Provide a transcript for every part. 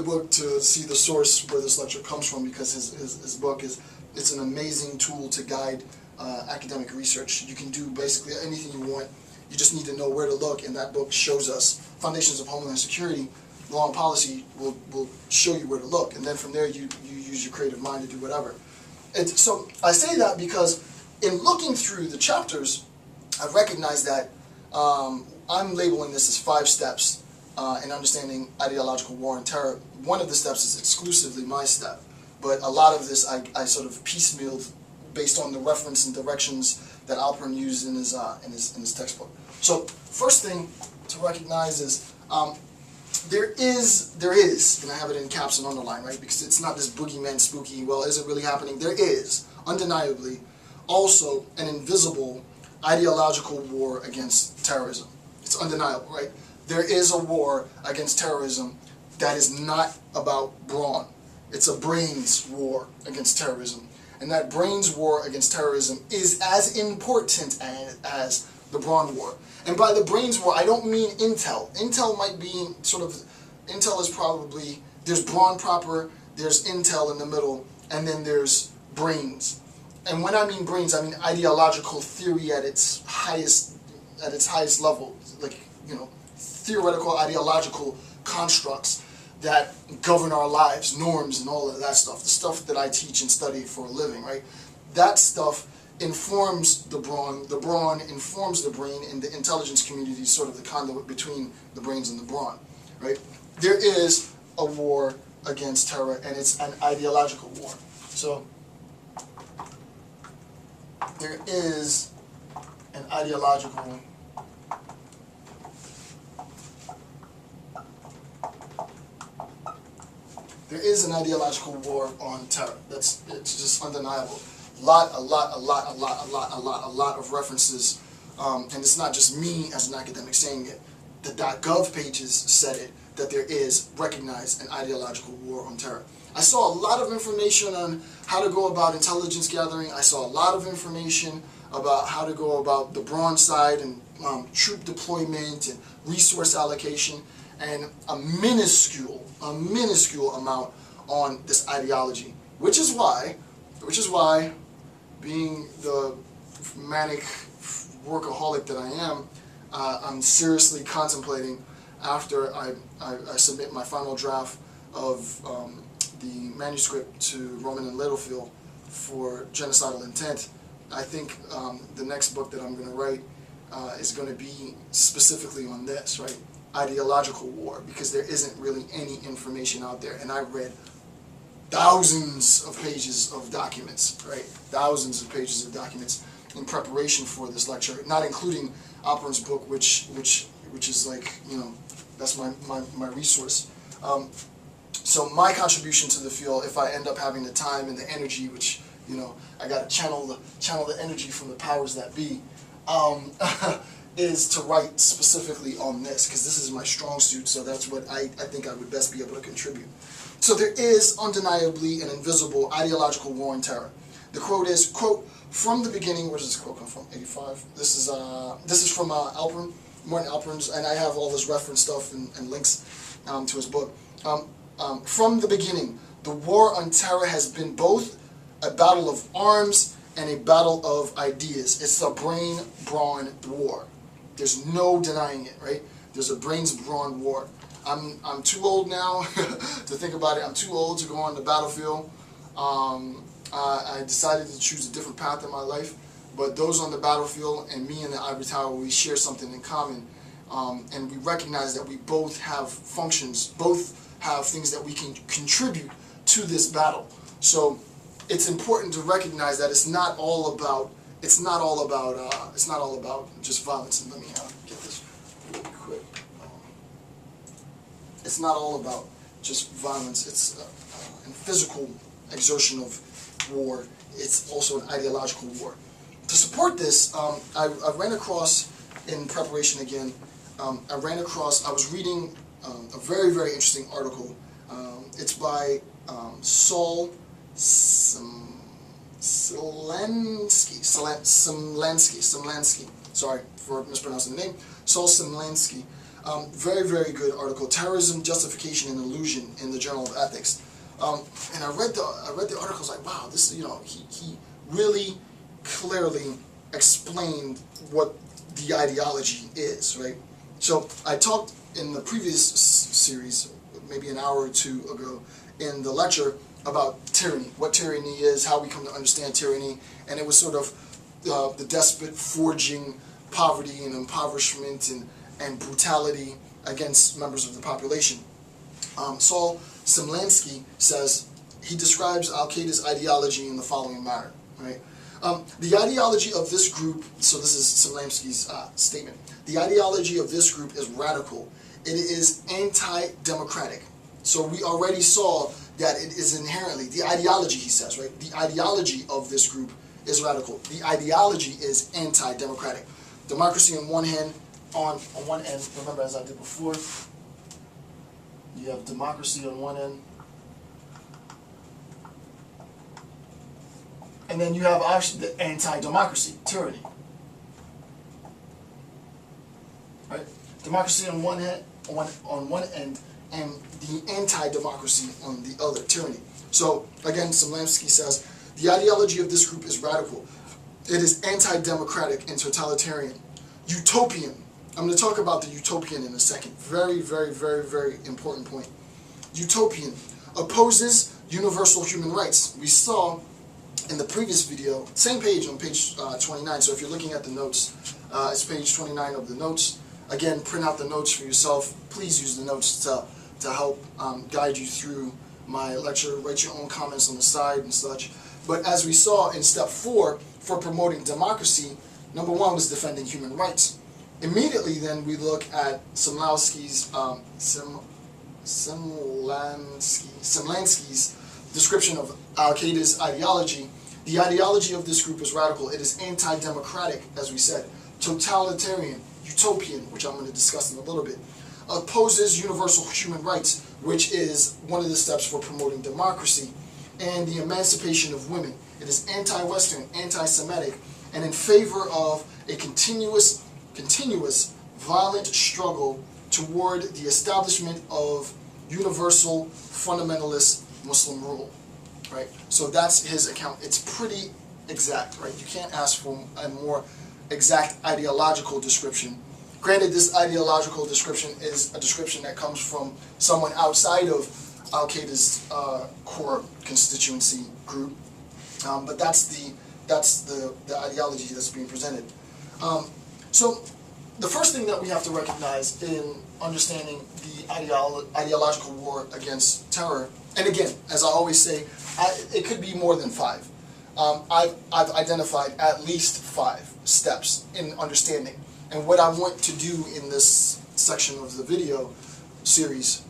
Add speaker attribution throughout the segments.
Speaker 1: book to see the source where this lecture comes from, because his book it's an amazing tool to guide academic research. You can do basically anything you want. You just need to know where to look, and that book shows us Foundations of Homeland Security. Law and Policy will show you where to look, and then from there you use your creative mind to do whatever. And so I say that because in looking through the chapters, I've recognized that I'm labeling this as 5 steps in understanding ideological war and terror. One of the steps is exclusively my step, but a lot of this I sort of piecemealed based on the reference and directions that Alpern used in his textbook. So first thing to recognize is there is, and I have it in caps and underline, right? Because it's not this boogeyman spooky, well, is it really happening? There is, undeniably, also an invisible ideological war against terrorism. It's undeniable, right? There is a war against terrorism that is not about brawn. It's a brains war against terrorism. And that brains war against terrorism is as important as the brawn war. And by the brains war, I don't mean intel. Intel might be sort of, intel is probably, there's brawn proper, there's intel in the middle, and then there's brains. And when I mean brains, I mean ideological theory at its highest level, like, you know, theoretical ideological constructs that govern our lives, norms and all of that stuff, the stuff that I teach and study for a living, right? That stuff informs the brawn informs the brain, and the intelligence community is sort of the conduit between the brains and the brawn, right? There is a war against terror, and it's an ideological war. So there is an ideological war on terror. It's just undeniable. A lot of references, and it's not just me as an academic saying it. The .gov pages said it, that there is recognized an ideological war on terror. I saw a lot of information on how to go about intelligence gathering. I saw a lot of information about how to go about the brawn side and troop deployment and resource allocation, and a minuscule amount on this ideology, which is why, being the manic workaholic that I am, I'm seriously contemplating, after I submit my final draft of the manuscript to Roman and Littlefield for genocidal intent. I think the next book that I'm going to write is going to be specifically on this, right? Ideological war, because there isn't really any information out there, and I read thousands of pages of documents, right? Thousands of pages of documents in preparation for this lecture, not including Alpern's book, which is like, you know, that's my resource. So my contribution to the field, if I end up having the time and the energy, which, you know, I got to channel the energy from the powers that be, is to write specifically on this, because this is my strong suit, so that's what I think I would best be able to contribute. So there is undeniably an invisible ideological war on terror. The quote is, quote, "From the beginning," where does this quote come from? 85. This is from Alpern, Martin Alpern's, and I have all this reference stuff and links to his book. From the beginning, the war on terror has been both a battle of arms and a battle of ideas. It's a brain-brawn war. There's no denying it, right? There's a brains-brawn war. I'm too old now to think about it. I'm too old to go on the battlefield. I decided to choose a different path in my life, but those on the battlefield and me in the ivory tower, we share something in common, and we recognize that we both have functions, both have things that we can contribute to this battle. So it's important to recognize that it's not all about just violence. And let me get this really quick. It's not all about just violence. It's and physical exertion of war. It's also an ideological war. To support this, I ran across, in preparation again, I was reading a very, very interesting article. It's by Saul Simlansky. Sorry for mispronouncing the name. Saul Simlansky. Very, very good article. Terrorism, Justification, and Illusion in the Journal of Ethics. And I read the article. I was like, wow, this, he really clearly explained what the ideology is, right? So I talked in the previous series, maybe an hour or two ago, in the lecture about tyranny, what tyranny is, how we come to understand tyranny, and it was sort of the despot forging poverty and impoverishment and brutality against members of the population. Saul Simlansky says, he describes Al-Qaeda's ideology in the following manner, right? The ideology of this group, so this is Simlansky's statement, the ideology of this group is radical. It is anti-democratic. So we already saw that it is inherently, the ideology, he says, right? The ideology of this group is radical. The ideology is anti-democratic. Democracy on one hand, on one end, remember as I did before, you have democracy on one end, and then you have obviously the anti-democracy, tyranny. Right? Democracy on one hand, on one end, and the anti-democracy on the other, tyranny. So again, Simlansky says, the ideology of this group is radical. It is anti-democratic and totalitarian. Utopian. I'm going to talk about the utopian in a second. Very, very, very, very important point. Utopian. Opposes universal human rights. We saw in the previous video, same page on page 29, so if you're looking at the notes, it's page 29 of the notes. Again, print out the notes for yourself. Please use the notes to help guide you through my lecture. Write your own comments on the side and such. But as we saw in step 4, for promoting democracy, number 1 was defending human rights. Immediately then we look at Simlansky's description of Al-Qaeda's ideology. The ideology of this group is radical. It is anti-democratic, as we said, totalitarian, utopian, which I'm going to discuss in a little bit, opposes universal human rights, which is one of the steps for promoting democracy, and the emancipation of women. It is anti-Western, anti-Semitic, and in favor of a continuous violent struggle toward the establishment of universal fundamentalist Muslim rule, right? So that's his account. It's pretty exact, right? You can't ask for a more exact ideological description. Granted, this ideological description is a description that comes from someone outside of Al-Qaeda's core constituency group, but that's the ideology that's being presented. So the first thing that we have to recognize in understanding the ideological war against terror, and again, as I always say, it could be more than 5. I've identified at least 5 steps in understanding. And what I want to do in this section of the video series,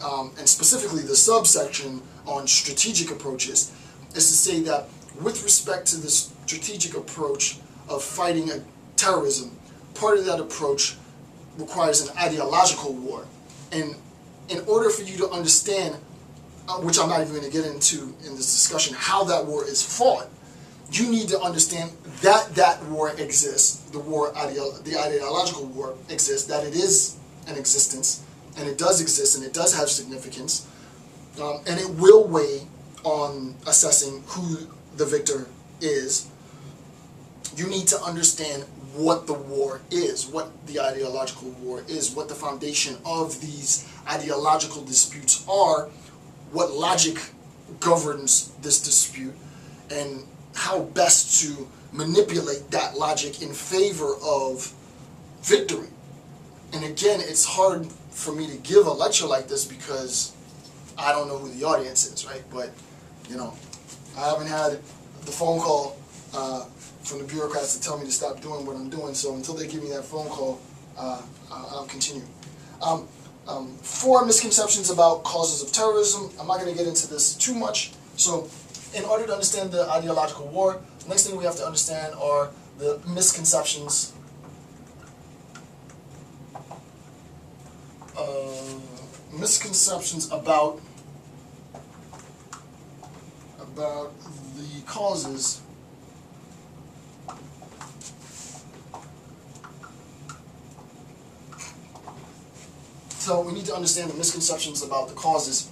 Speaker 1: and specifically the subsection on strategic approaches, is to say that with respect to the strategic approach of fighting terrorism, part of that approach requires an ideological war. And in order for you to understand, which I'm not even going to get into in this discussion, how that war is fought, you need to understand that that war exists, the ideological war exists, that it is an existence, and it does exist, and it does have significance, and it will weigh on assessing who the victor is. You need to understand what the war is, what the ideological war is, what the foundation of these ideological disputes are, what logic governs this dispute, and how best to manipulate that logic in favor of victory. And again, it's hard for me to give a lecture like this because I don't know who the audience is, right? But, I haven't had the phone call from the bureaucrats to tell me to stop doing what I'm doing, so until they give me that phone call, I'll continue. 4 misconceptions about causes of terrorism. I'm not going to get into this too much. So in order to understand the ideological war, the next thing we have to understand are the misconceptions about the causes So we need to understand the misconceptions about the causes